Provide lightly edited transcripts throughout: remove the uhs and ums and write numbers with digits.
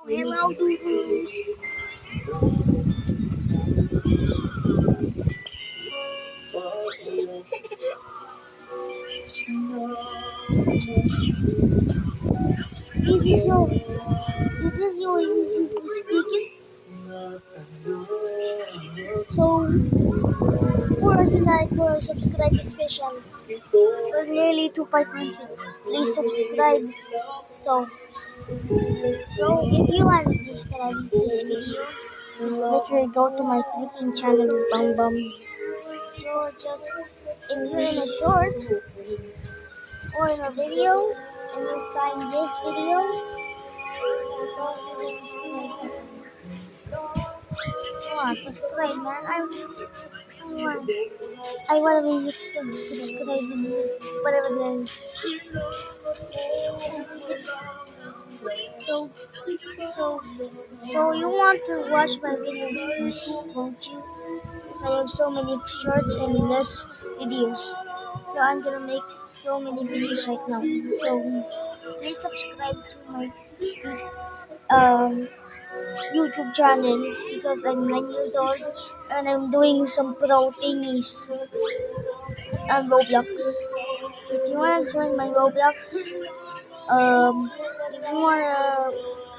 Hello, Doodles. This is your YouTube speaking. So for tonight, for our subscriber special, we're nearly to 500. Please subscribe. So if you want to subscribe to this video, literally go to my freaking channel, Bum Bums. So just if you're in a short or in a video, and you find this video, don't forget to subscribe. Come on, subscribe, man. I want to be rich to subscribe and whatever there is. So, so, so you want to watch my videos, won't you? Because I have so many short and less videos. So I'm gonna make so many videos right now. So please subscribe to my um, YouTube channel because I'm 9 years old and I'm doing some pro thingies on Roblox. If you wanna join my Roblox, um,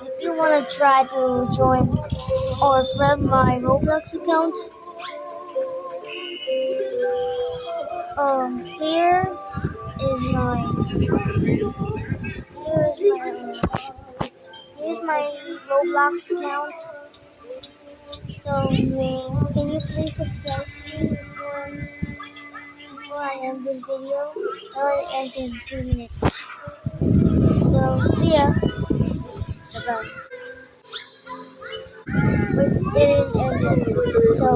if you wanna try to join or friend my Roblox account, here is here's my Roblox account. So can you please subscribe to me before I end this video? I will end in 2 minutes. So see ya. Bye bye. It didn't end yet. So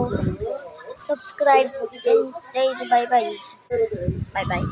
subscribe and say the bye byes. Bye bye.